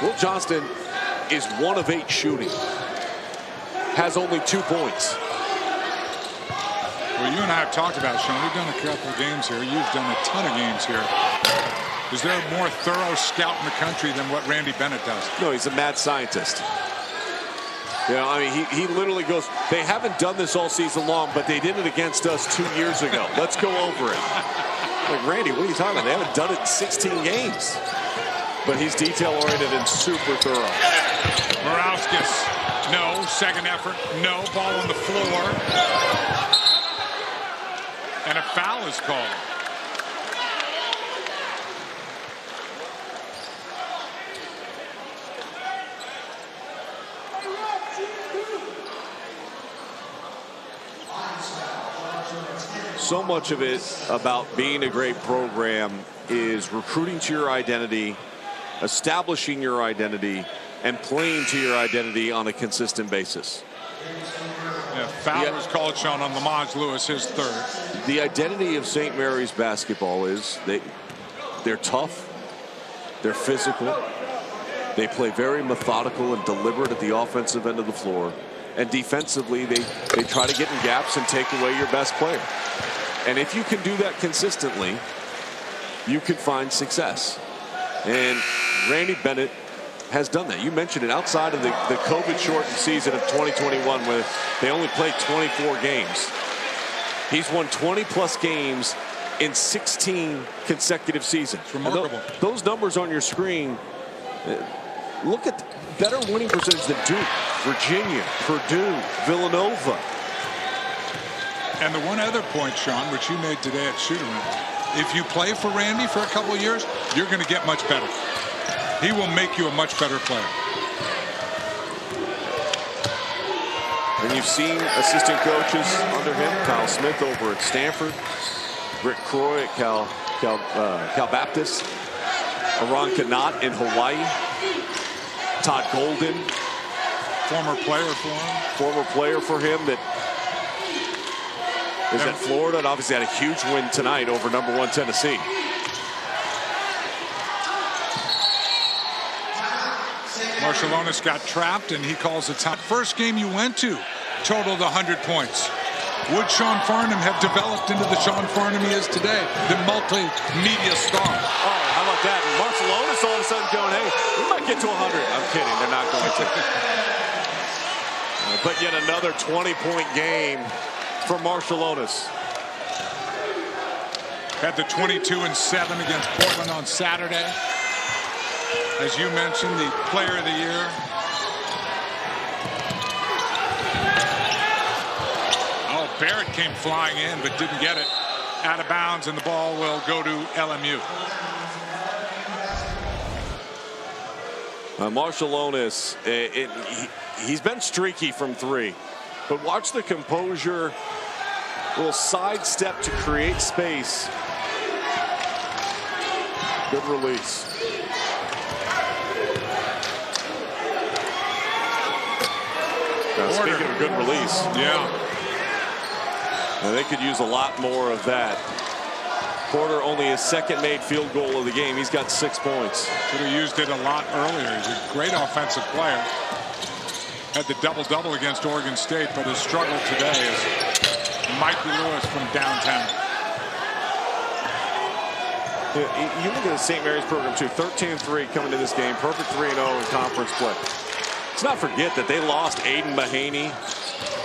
Will Johnston is 1 of 8 shooting. Has only 2 points. Well, you and I have talked about, Sean, we've done a couple of games here. You've done a ton of games here. Is there a more thorough scout in the country than what Randy Bennett does? No, he's a mad scientist. You know, I mean, he literally goes, they haven't done this all season long, but they did it against us 2 years ago. Let's go over it. Like, Randy, what are you talking about? They haven't done it in 16 games. But he's detail-oriented and super thorough. Morauskas, no. Second effort, no. Ball on the floor. And a foul is called. So much of it about being a great program is recruiting to your identity, establishing your identity, and playing to your identity on a consistent basis. Yeah, foul was called, Sean, on Lamage Lewis, his third. The identity of St. Mary's basketball is they're tough, they're physical, they play very methodical and deliberate at the offensive end of the floor, and defensively they try to get in gaps and take away your best player. And if you can do that consistently, you can find success. And Randy Bennett has done that. You mentioned it, outside of the COVID-shortened season of 2021 where they only played 24 games. He's won 20-plus games in 16 consecutive seasons. It's remarkable. Those numbers on your screen, look at better winning percentage than Duke, Virginia, Purdue, Villanova. And the one other point, Sean, which you made today at shoot-around, if you play for Randy for a couple of years, you're going to get much better. He will make you a much better player. And you've seen assistant coaches under him, Kyle Smith over at Stanford, Rick Croy at Cal Baptist, Aron Kanat in Hawaii, Todd Golden, former player for him that is at Florida, and obviously had a huge win tonight over #1 Tennessee. Marciulionis got trapped, and he calls a time. First game you went to totaled 100 points. Would Sean Farnham have developed into the Sean Farnham he is today, the multimedia star? Oh, how about that? And Marcelonis all of a sudden going, hey, we might get to 100. I'm kidding. They're not going to. But yet another 20-point game for Marcelonis. Had the 22-7 against Portland on Saturday. As you mentioned, the player of the year. Oh, Barrett came flying in but didn't get it. Out of bounds, and the ball will go to LMU. Marcelonis, he's been streaky from three. But watch the composure. Little sidestep to create space. Good release. Now, speaking of good release. Yeah. Now, they could use a lot more of that. Porter only his second made field goal of the game. He's got 6 points. Could have used it a lot earlier. He's a great offensive player. Had the double-double against Oregon State, but his struggle today is Mikey Lewis from downtown. You look at the St. Mary's program, too. 13-3 coming to this game. Perfect 3-0 in conference play. Let's not forget that they lost Aiden Mahaney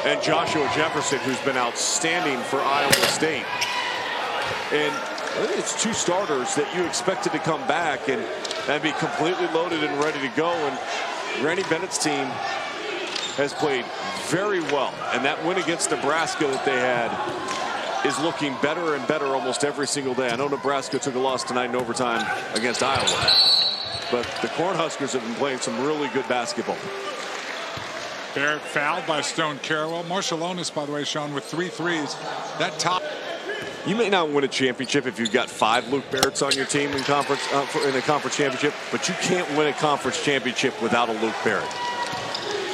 and Joshua Jefferson, who's been outstanding for Iowa State. And I think it's 2 starters that you expected to come back and be completely loaded and ready to go. And Randy Bennett's team has played very well. And that win against Nebraska that they had is looking better and better almost every single day. I know Nebraska took a loss tonight in overtime against Iowa. But the Cornhuskers have been playing some really good basketball. Barrett fouled by Stone Carroll. Marcelonis, by the way, Sean, with 3 threes. That top. You may not win a championship if you've got 5 Luke Barretts on your team in conference in a conference championship, but you can't win a conference championship without a Luke Barrett.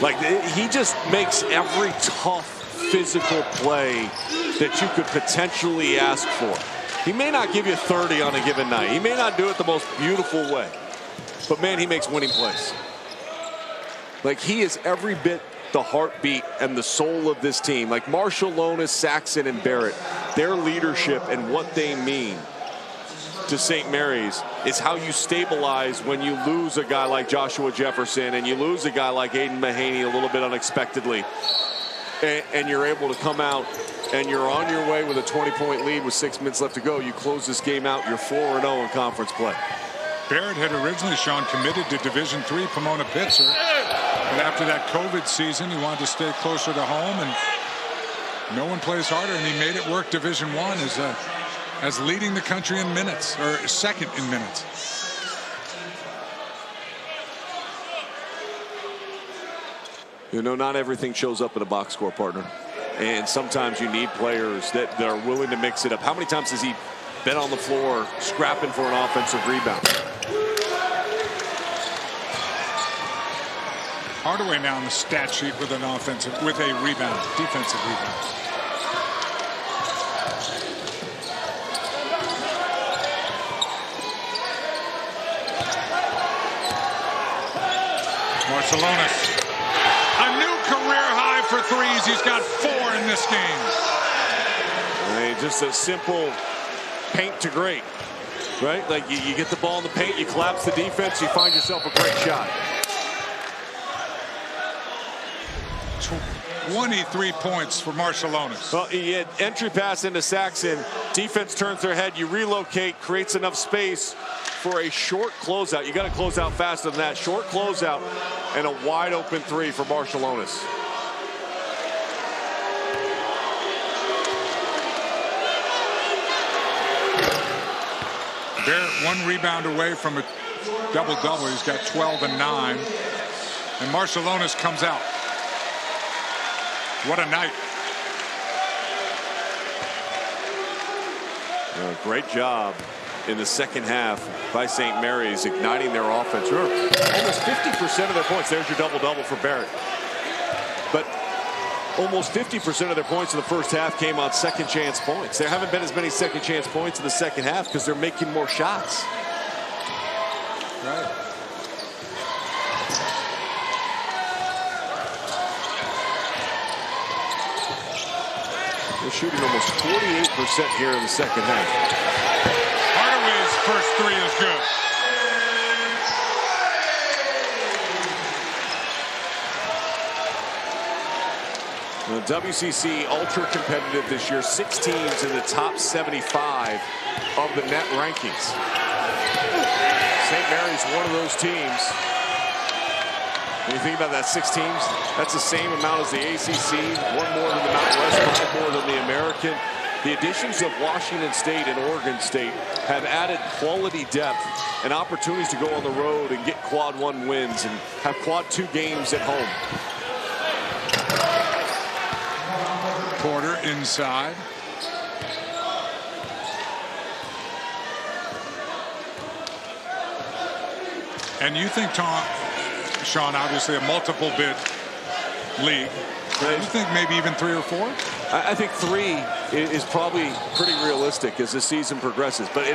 Like, he just makes every tough physical play that you could potentially ask for. He may not give you 30 on a given night. He may not do it the most beautiful way, but man, he makes winning plays. Like, he is every bit the heartbeat and the soul of this team. Like Marcelonis, Saxon, and Barrett, their leadership and what they mean to St. Mary's is how you stabilize when you lose a guy like Joshua Jefferson and you lose a guy like Aiden Mahaney a little bit unexpectedly. And you're able to come out and you're on your way with a 20-point lead with 6 minutes left to go. You close this game out, you're 4-0 in conference play. Barrett had originally, Sean, committed to Division III Pomona Pitzer. But after that COVID season, he wanted to stay closer to home, and no one plays harder, and he made it work Division I as leading the country in minutes, or second in minutes. You know, not everything shows up in a box score, partner. And sometimes you need players that are willing to mix it up. How many times has he been on the floor scrapping for an offensive rebound? Hardaway now on the stat sheet with a rebound, defensive rebound. Marcelonis. A new career high for threes. He's got 4 in this game. Hey, just a simple paint to great, right? Like you get the ball in the paint, you collapse the defense, you find yourself a great shot. 23 points for Marcelonis. Well, he had entry pass into Saxon. Defense turns their head. You relocate, creates enough space for a short closeout. You got to close out faster than that. Short closeout and a wide open 3 for Marcelonis. Barrett 1 rebound away from a double-double. He's got 12 and 9. And Marcelonis comes out. What a night. Great job in the second half by St. Mary's, igniting their offense. Almost 50% of their points. There's your double-double for Barrett. But almost 50% of their points in the first half came on second chance points. There haven't been as many second chance points in the second half because they're making more shots. Right. shooting almost 48% here in the second half. Hardaway's first three is good. The WCC ultra competitive this year. 6 teams in the top 75 of the net rankings. St. Mary's one of those teams. When you think about that, 6 teams, that's the same amount as the ACC, one more than the Mountain West, 5 more than the American. The additions of Washington State and Oregon State have added quality depth and opportunities to go on the road and get quad 1 wins and have quad 2 games at home. Porter inside. And you think, Sean, obviously a multiple bid league. You think maybe even 3 or 4? I think 3 is probably pretty realistic as the season progresses. But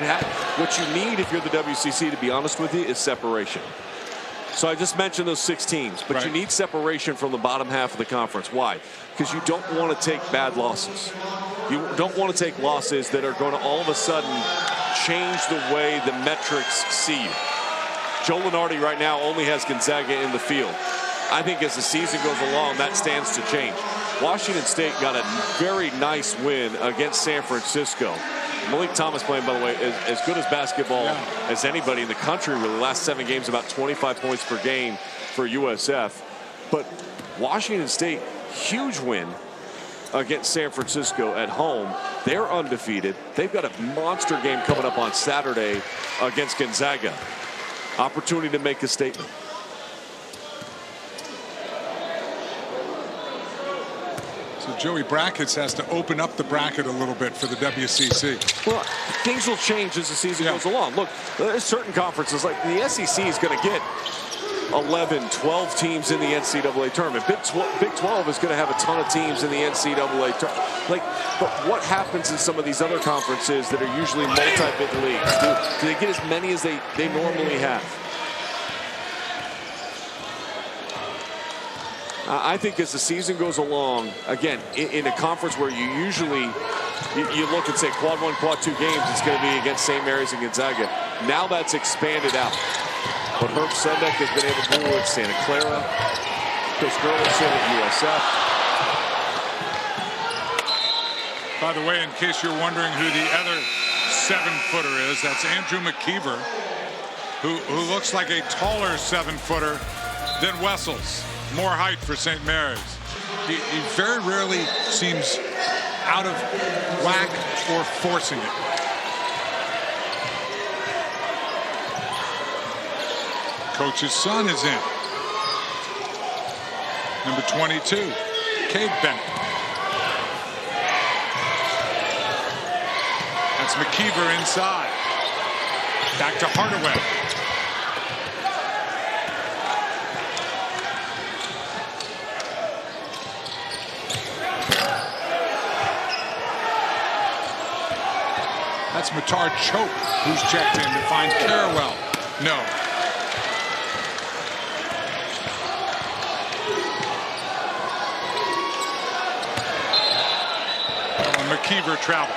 what you need if you're the WCC, to be honest with you, is separation. So I just mentioned those 6 teams, but you need separation from the bottom half of the conference. Why? Because you don't want to take bad losses. You don't want to take losses that are going to all of a sudden change the way the metrics see you. Joe Lunardi right now only has Gonzaga in the field. I think as the season goes along, that stands to change. Washington State got a very nice win against San Francisco. Malik Thomas playing, by the way, as good as basketball as anybody in the country, really. Last 7 games, about 25 points per game for USF. But Washington State, huge win against San Francisco at home. They're undefeated. They've got a monster game coming up on Saturday against Gonzaga. Opportunity to make a statement. Joey Brackets has to open up the bracket a little bit for the WCC. Well, things will change as the season goes along. Look, there's certain conferences, like the SEC is going to get 11, 12 teams in the NCAA tournament. Big 12 is going to have a ton of teams in the NCAA tournament. But what happens in some of these other conferences that are usually multi-bid leagues? Do they get as many as they normally have? I think as the season goes along, again, in a conference where you usually you look and say quad 1, quad 2 games, it's going to be against St. Mary's and Gonzaga. Now that's expanded out. But Herb Sendek has been able to do with Santa Clara, Chris Gerlitsen at USF. By the way, in case you're wondering who the other 7-footer is, that's Andrew McKeever, who looks like a taller 7-footer than Wessels. More height for St. Mary's. He very rarely seems out of whack or forcing it. Coach's son is in. Number 22, Cade Bennett. That's McKeever inside. Back to Hardaway. That's Matar Choke, who's checked in to find Carrawell. No. McKeever travel.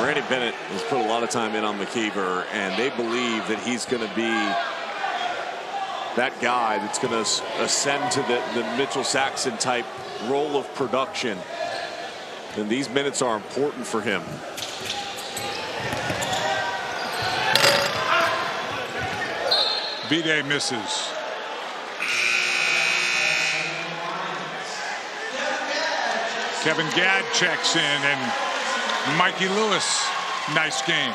Randy Bennett has put a lot of time in on McKeever, and they believe that he's going to be that guy that's going to ascend to the Mitchell Saxon type role of production. And these minutes are important for him. Vide misses. Kevin Gadd checks in, and Mikey Lewis, nice game.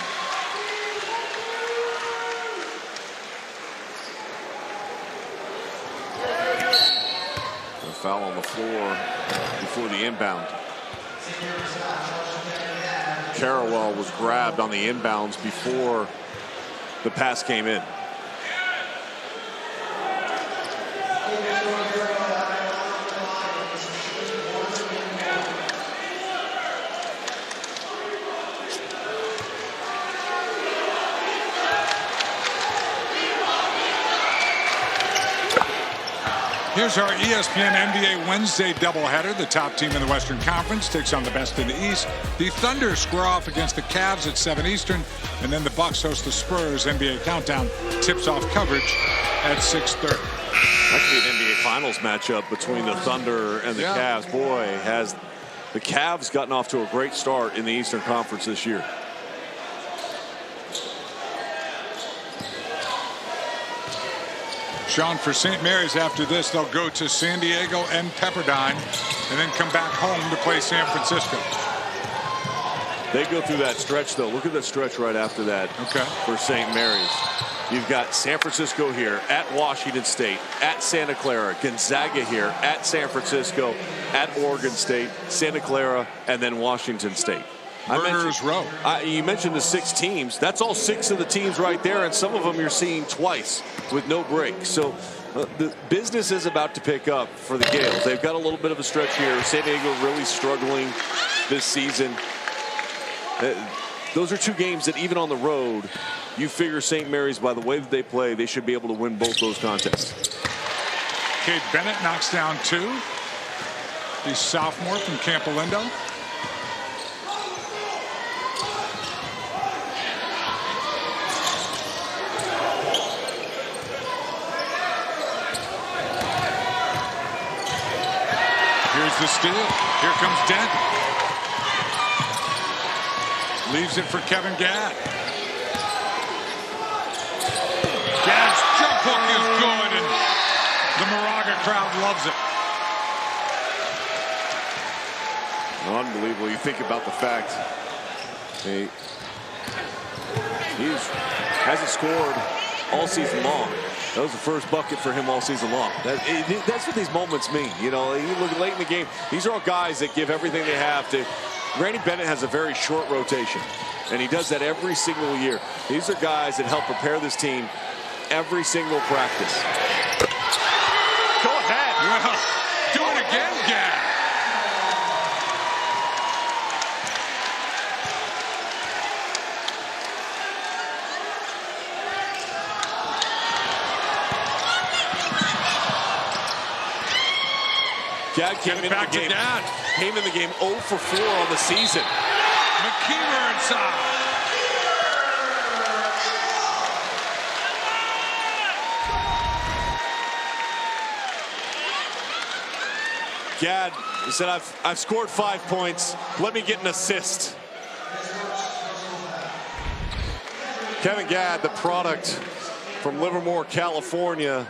A foul on the floor before the inbound. Carrawell was grabbed on the inbounds before the pass came in. Here's our ESPN NBA Wednesday doubleheader. The top team in the Western Conference takes on the best in the East. The Thunder square off against the Cavs at 7 Eastern. And then the Bucks host the Spurs. NBA Countdown tips off coverage at 6:30. That could be an NBA Finals matchup between the Thunder and the Cavs. Boy, has the Cavs gotten off to a great start in the Eastern Conference this year. Sean, for St. Mary's after this, they'll go to San Diego and Pepperdine and then come back home to play San Francisco. They go through that stretch, though. Look at the stretch right after that for St. Mary's. You've got San Francisco here, at Washington State, at Santa Clara, Gonzaga here, at San Francisco, at Oregon State, Santa Clara, and then Washington State. Murderers Row. You mentioned the 6 teams. That's all 6 of the teams right there, and some of them you're seeing twice with no break. So the business is about to pick up for the Gaels. They've got a little bit of a stretch here. San Diego really struggling this season. Those are 2 games that even on the road, you figure St. Mary's, by the way that they play, they should be able to win both those contests. Cade Bennett knocks down 2. The sophomore from Camp Alindo. Here's the steal. Here comes Dent. Leaves it for Kevin Gadd. Gadd's jump hook is good, and the Moraga crowd loves it. Unbelievable. You think about the fact he hasn't scored all season long. That was the first bucket for him all season long. That's what these moments mean. You know, you look late in the game. These are all guys that give everything they have to. Randy Bennett has a very short rotation, and he does that every single year. These are guys that help prepare this team every single practice. Go ahead. Well, do it again, Gadd. Gadd came in the game 0 for 4 on the season. McKeever inside. Gadd, he said, I've scored 5 points. Let me get an assist. Kevin Gadd, the product from Livermore, California,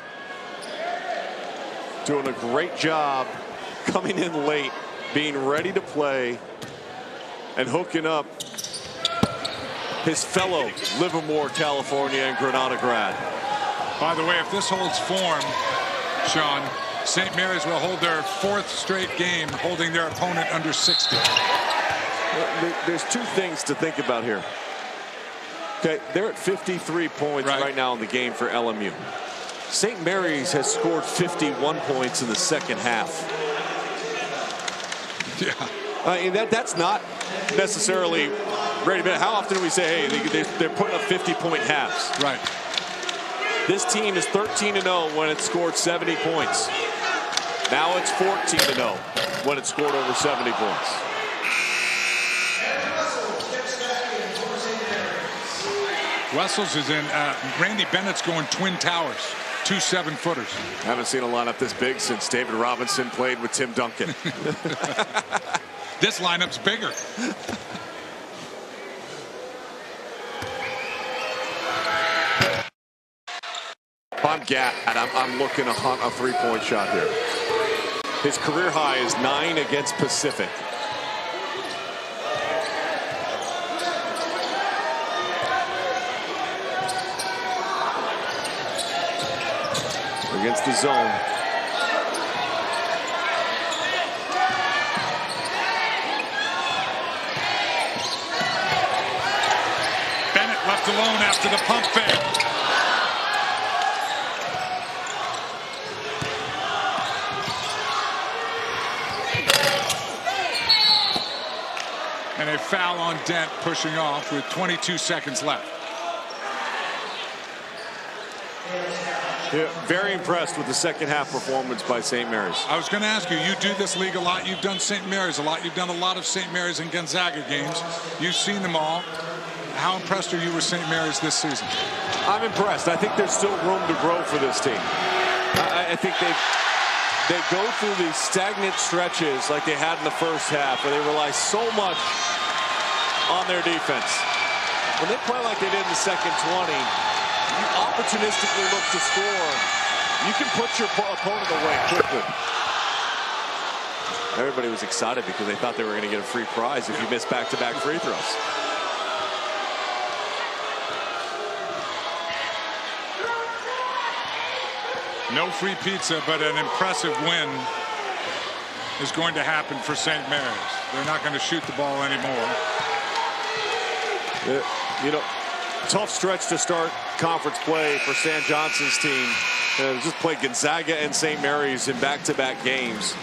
doing a great job coming in late, being ready to play, and hooking up his fellow Livermore, California, and Granada grad. By the way, if this holds form, Sean, St. Mary's will hold their 4th straight game, holding their opponent under 60. There's 2 things to think about here. Okay, they're at 53 points right now in the game for LMU. St. Mary's has scored 51 points in the second half. Yeah. That's not necessarily ready. But how often do we say, hey, they're putting up 50-point halves? Right. This team is 13-0 when it scored 70 points. Now it's 14-0 when it scored over 70 points. Wessels is in. Randy Bennett's going Twin Towers. 2 7-footers. Haven't seen a lineup this big since David Robinson played with Tim Duncan. This lineup's bigger. I'm Gadd. I'm looking to hunt a 3-point shot here. His career high is 9 against Pacific. Against the zone. Bennett left alone after the pump fake. And a foul on Dent, pushing off with 22 seconds left. Yeah, very impressed with the second half performance by St. Mary's. I was going to ask you, you do this league a lot. You've done St. Mary's a lot. You've done a lot of St. Mary's and Gonzaga games. You've seen them all. How impressed are you with St. Mary's this season? I'm impressed. I think there's still room to grow for this team. I think they go through these stagnant stretches like they had in the first half where they rely so much on their defense. When they play like they did in the second 20, you opportunistically look to score. You can put your opponent away quickly. Everybody was excited because they thought they were going to get a free prize if you miss back-to-back free throws. No free pizza, but an impressive win is going to happen for St. Mary's. They're not going to shoot the ball anymore. You know, tough stretch to start conference play for Sam Johnson's team. Just played Gonzaga and St. Mary's in back-to-back games.